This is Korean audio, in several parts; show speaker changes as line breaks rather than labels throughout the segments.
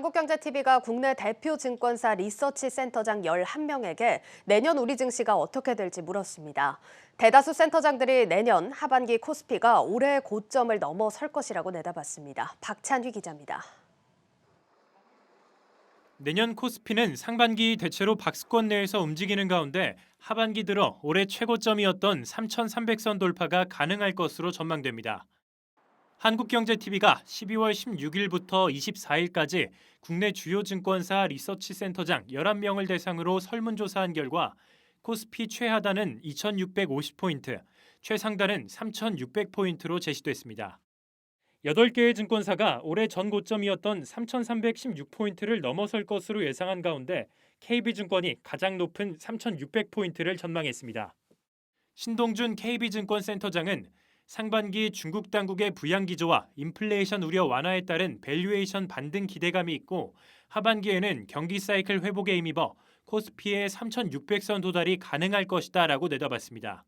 한국경제TV가 국내 대표 증권사 리서치 센터장 11명에게 내년 우리 증시가 어떻게 될지 물었습니다. 대다수 센터장들이 내년 하반기 코스피가 올해 고점을 넘어설 것이라고 내다봤습니다. 박찬휘 기자입니다.
내년 코스피는 상반기 대체로 박스권 내에서 움직이는 가운데 하반기 들어 올해 최고점이었던 3,300선 돌파가 가능할 것으로 전망됩니다. 한국경제TV가 12월 16일부터 24일까지 국내 주요 증권사 리서치 센터장 11명을 대상으로 설문조사한 결과 코스피 최하단은 2,650포인트, 최상단은 3,600포인트로 제시됐습니다. 8개의 증권사가 올해 전 고점이었던 3,316포인트를 넘어설 것으로 예상한 가운데 KB증권이 가장 높은 3,600포인트를 전망했습니다. 신동준 KB증권 센터장은 상반기 중국 당국의 부양 기조와 인플레이션 우려 완화에 따른 밸류에이션 반등 기대감이 있고 하반기에는 경기 사이클 회복에 힘입어 코스피의 3,600선 도달이 가능할 것이다라고 내다봤습니다.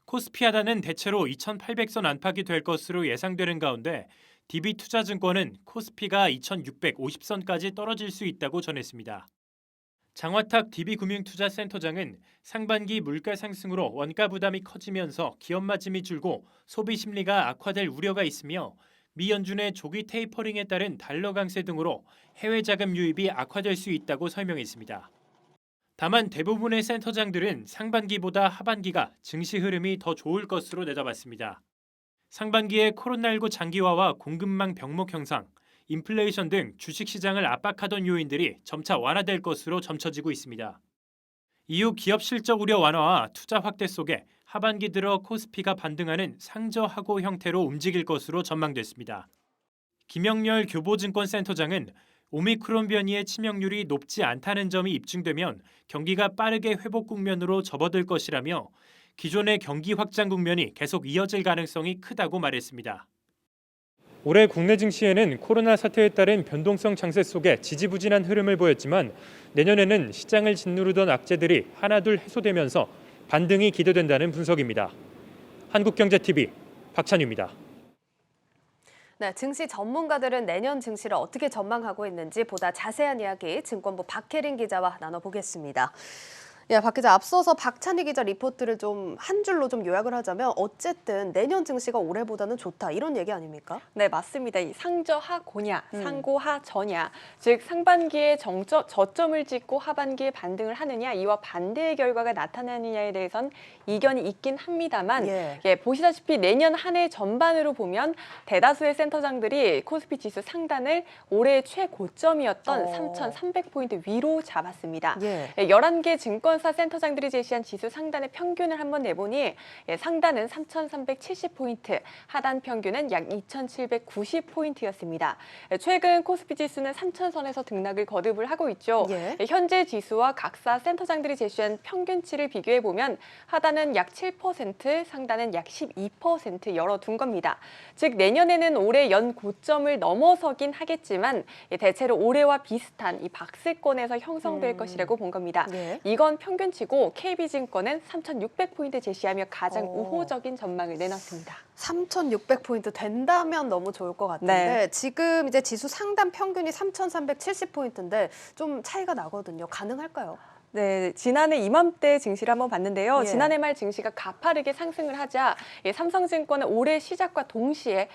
코스피 하단은 대체로 2,800선 안팎이 될 것으로 예상되는 가운데 DB투자증권은 코스피가 2,650선까지 떨어질 수 있다고 전했습니다. 장화탁 DB금융투자센터장은 상반기 물가 상승으로 원가 부담이 커지면서 기업 마진이 줄고 소비 심리가 악화될 우려가 있으며 미 연준의 조기 테이퍼링에 따른 달러 강세 등으로 해외 자금 유입이 악화될 수 있다고 설명했습니다. 다만 대부분의 센터장들은 상반기보다 하반기가 증시 흐름이 더 좋을 것으로 내다봤습니다. 상반기에 코로나19 장기화와 공급망 병목 형상, 인플레이션 등 주식시장을 압박하던 요인들이 점차 완화될 것으로 점쳐지고 있습니다. 이후 기업 실적 우려 완화와 투자 확대 속에 하반기 들어 코스피가 반등하는 상저하고 형태로 움직일 것으로 전망됐습니다. 김영렬 교보증권센터장은 오미크론 변이의 치명률이 높지 않다는 점이 입증되면 경기가 빠르게 회복 국면으로 접어들 것이라며 기존의 경기 확장 국면이 계속 이어질 가능성이 크다고 말했습니다. 올해 국내 증시에는 코로나 사태에 따른 변동성 장세 속에 지지부진한 흐름을 보였지만 내년에는 시장을 짓누르던 악재들이 하나둘 해소되면서 반등이 기대된다는 분석입니다. 한국경제TV 박찬유입니다.
네, 증시 전문가들은 내년 증시를 어떻게 전망하고 있는지 보다 자세한 이야기 증권부 박혜린 기자와 나눠보겠습니다. 예, 박 기자, 앞서서 박찬희 기자 리포트를 좀 한 줄로 좀 요약을 하자면 어쨌든 내년 증시가 올해보다는 좋다 이런 얘기 아닙니까?
네, 맞습니다. 이 상저하고냐, 상고하저냐, 즉 상반기에 저점을 찍고 하반기에 반등을 하느냐, 이와 반대의 결과가 나타나느냐에 대해선 이견이 있긴 합니다만, 보시다시피 내년 한 해 전반으로 보면 대다수의 센터장들이 코스피 지수 상단을 올해 최고점이었던 3,300포인트 위로 잡았습니다. 11개 증권사 센터장들이 제시한 지수 상단의 평균을 한번 내보니 상단은 3,370포인트, 하단 평균은 약 2,790포인트였습니다. 최근 코스피 지수는 3,000선에서 등락을 거듭을 하고 있죠. 현재 지수와 각사 센터장들이 제시한 평균치를 비교해보면 하단은 약 7%, 상단은 약 12% 열어둔 겁니다. 즉 내년에는 올해 연 고점을 넘어서긴 하겠지만 대체로 올해와 비슷한 이 박스권에서 형성될 것이라고 본 겁니다. 이건 평균치고 KB증권은 3,600포인트 제시하며 가장 우호적인 전망을 내놨습니다.
3,600포인트 된다면 너무 좋을 것 같은데 지금 이제 지수 상단 평균이 3,370포인트인데 좀 차이가 나거든요. 가능할까요?
네, 지난해 이맘때 증시를 한번 봤는데요. 지난해 말 증시가 가파르게 상승을 하자 삼성증권은 올해 시작과 동시에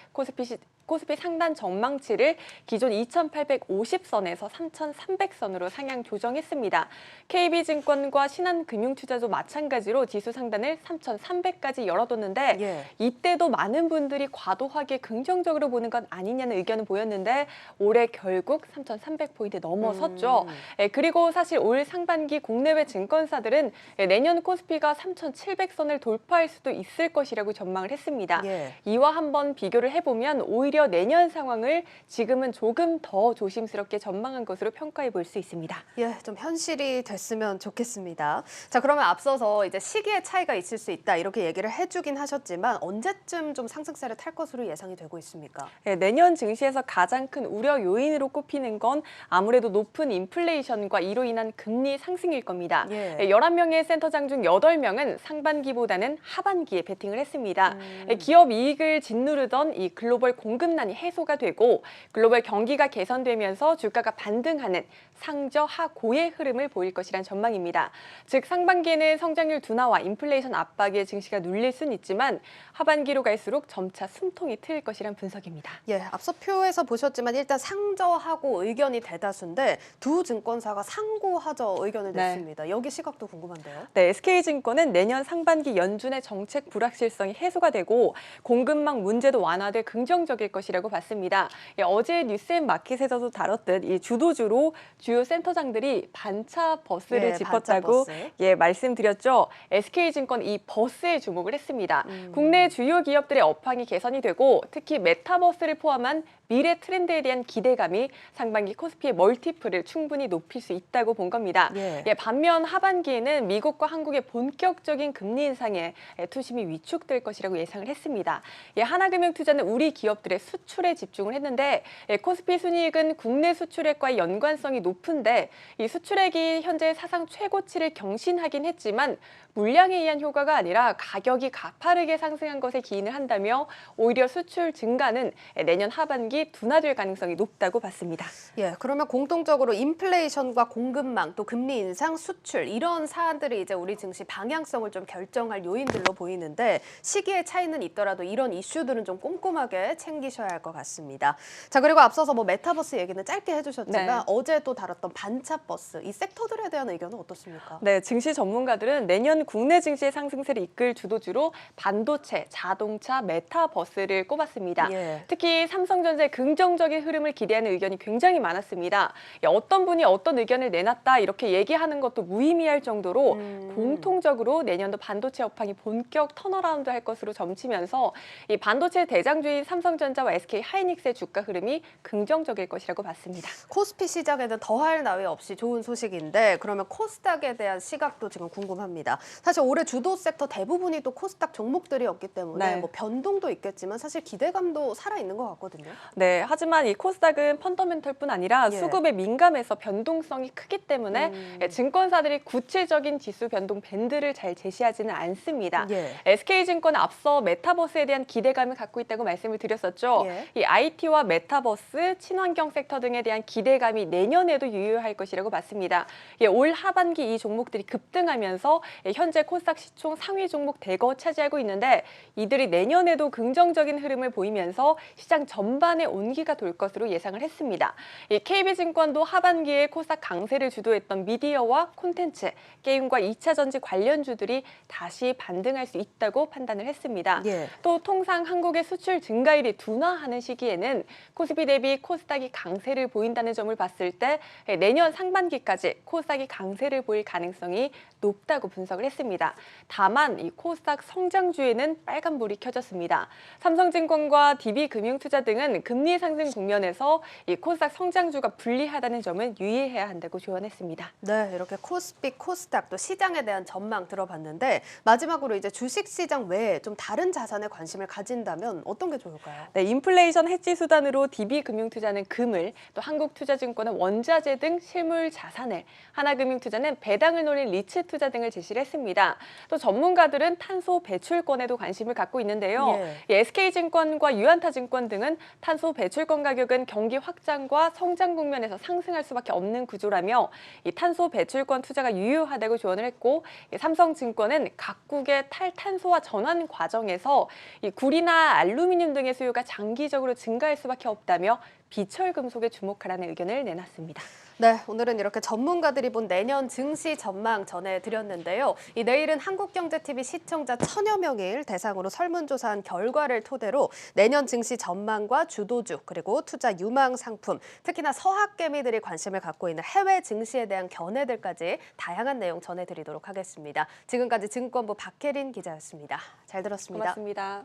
코스피 상단 전망치를 기존 2,850선에서 3,300선으로 상향 조정했습니다. KB증권과 신한금융투자도 마찬가지로 지수 상단을 3,300까지 열어뒀는데 이때도 많은 분들이 과도하게 긍정적으로 보는 것 아니냐는 의견을 보였는데 올해 결국 3,300포인트 넘어섰죠. 그리고 사실 올 상반기 국내외 증권사들은 내년 코스피가 3,700선을 돌파할 수도 있을 것이라고 전망을 했습니다. 이와 한번 비교를 해보면 오히려 내년 상황을 지금은 조금 더 조심스럽게 전망한 것으로 평가해 볼 수 있습니다.
예, 좀 현실이 됐으면 좋겠습니다. 자, 그러면 앞서서 이제 시기의 차이가 있을 수 있다 이렇게 얘기를 해주긴 하셨지만 언제쯤 좀 상승세를 탈 것으로 예상이 되고 있습니까?
내년 증시에서 가장 큰 우려 요인으로 꼽히는 건 아무래도 높은 인플레이션과 이로 인한 금리 상승일 겁니다. 11명의 센터장 중 8명은 상반기보다는 하반기에 베팅을 했습니다. 기업 이익을 짓누르던 이 글로벌 공급 공급난이 해소가 되고 글로벌 경기가 개선되면서 주가가 반등하는 상저하고의 흐름을 보일 것이란 전망입니다. 즉 상반기에는 성장률 둔화와 인플레이션 압박에 증시가 눌릴 수는 있지만 하반기로 갈수록 점차 숨통이 트일 것이란 분석입니다.
예, 앞서 표에서 보셨지만 일단 상저하고 의견이 대다수인데 두 증권사가 상고하저 의견을
네.
냈습니다. 여기 시각도 궁금한데요.
네, SK증권은 내년 상반기 연준의 정책 불확실성이 해소가 되고 공급망 문제도 완화돼 긍정적일 것이라고 봤습니다. 예, 어제 뉴스앤마켓에서도 다뤘듯 이 주도주로 주요 센터장들이 반차 버스를
예,
짚었다고
반차 버스.
예, 말씀드렸죠. SK증권 이 버스에 주목을 했습니다. 국내 주요 기업들의 업황이 개선이 되고 특히 메타버스를 포함한 미래 트렌드에 대한 기대감이 상반기 코스피의 멀티플을 충분히 높일 수 있다고 본 겁니다.
예.
예, 반면 하반기에는 미국과 한국의 본격적인 금리 인상에 투심이 위축될 것이라고 예상을 했습니다. 예, 하나금융투자는 우리 기업들의 수출에 집중을 했는데 코스피 순이익은 국내 수출액과의 연관성이 높은데 이 수출액이 현재 사상 최고치를 경신하긴 했지만 물량에 의한 효과가 아니라 가격이 가파르게 상승한 것에 기인을 한다며 오히려 수출 증가는 내년 하반기 둔화될 가능성이 높다고 봤습니다.
예, 그러면 공통적으로 인플레이션과 공급망, 또 금리 인상, 수출 이런 사안들이 이제 우리 증시 방향성을 좀 결정할 요인들로 보이는데 시기의 차이는 있더라도 이런 이슈들은 좀 꼼꼼하게 챙기셔야 할 것 같습니다. 자, 그리고 앞서서 뭐 메타버스 얘기는 짧게 해주셨지만
네.
어제 또 다뤘던 반차버스 이 섹터들에 대한 의견은 어떻습니까?
네, 증시 전문가들은 내년 국내 증시의 상승세를 이끌 주도주로 반도체, 자동차, 메타버스를 꼽았습니다.
예.
특히 삼성전자의 긍정적인 흐름을 기대하는 의견이 굉장히 많았습니다. 어떤 분이 어떤 의견을 내놨다 이렇게 얘기하는 것도 무의미할 정도로 공통적으로 내년도 반도체 업황이 본격 턴어라운드 할 것으로 점치면서 이 반도체 대장주인 삼성전자와 SK 하이닉스의 주가 흐름이 긍정적일 것이라고 봤습니다.
코스피 시장에는 더할 나위 없이 좋은 소식인데 그러면 코스닥에 대한 시각도 지금 궁금합니다. 사실 올해 주도 섹터 대부분이 또 코스닥 종목들이었기 때문에
네.
뭐 변동도 있겠지만 사실 기대감도 살아있는 것 같거든요.
네, 하지만 이 코스닥은 펀더멘털뿐 아니라
예.
수급에 민감해서 변동성이 크기 때문에 증권사들이 구체적인 지수 변동 밴드를 잘 제시하지는 않습니다.
예.
SK증권은 앞서 메타버스에 대한 기대감을 갖고 있다고 말씀을 드렸었죠.
예.
이 IT와 메타버스, 친환경 섹터 등에 대한 기대감이 내년에도 유효할 것이라고 봤습니다. 예, 올 하반기 이 종목들이 급등하면서 현재 코스닥 시총 상위 종목 대거 차지하고 있는데 이들이 내년에도 긍정적인 흐름을 보이면서 시장 전반에 온기가 돌 것으로 예상을 했습니다. 이 KB증권도 하반기에 코스닥 강세를 주도했던 미디어와 콘텐츠, 게임과 2차 전지 관련주들이 다시 반등할 수 있다고 판단을 했습니다.
예.
또 통상 한국의 수출 증가율이 둔화하는 시기에는 코스피 대비 코스닥이 강세를 보인다는 점을 봤을 때 내년 상반기까지 코스닥이 강세를 보일 가능성이 높다고 분석을 했습니다. 다만 이 코스닥 성장주에는 빨간불이 켜졌습니다. 삼성증권과 DB금융투자 등은 금리 상승 국면에서 이 코스닥 성장주가 불리하다는 점은 유의해야 한다고 조언했습니다.
네, 이렇게 코스피, 코스닥 또 시장에 대한 전망 들어봤는데 마지막으로 이제 주식시장 외에 좀 다른 자산에 관심을 가진다면 어떤 게 좋을까요?
네, 인플레이션 해지 수단으로 DB금융투자는 금을, 또 한국투자증권은 원자재 등 실물 자산을, 하나금융투자는 배당을 노린 리츠 투자 등을 제시를 했습니다. 또 전문가들은 탄소 배출권에도 관심을 갖고 있는데요.
예.
SK증권과 유한타증권 등은 탄소 배출권 가격은 경기 확장과 성장 국면에서 상승할 수밖에 없는 구조라며 이 탄소 배출권 투자가 유효하다고 조언을 했고 삼성증권은 각국의 탈탄소화 전환 과정에서 이 구리나 알루미늄 등의 수요가 장기적으로 증가할 수밖에 없다며 비철금속에 주목하라는 의견을 내놨습니다.
네, 오늘은 이렇게 전문가들이 본 내년 증시 전망 전해드렸는데요. 이 내일은 한국경제TV 시청자 1000여 명을 대상으로 설문조사한 결과를 토대로 내년 증시 전망과 주도주 그리고 투자 유망 상품, 특히나 서학개미들이 관심을 갖고 있는 해외 증시에 대한 견해들까지 다양한 내용 전해드리도록 하겠습니다. 지금까지 증권부 박혜린 기자였습니다. 잘 들었습니다.
고맙습니다.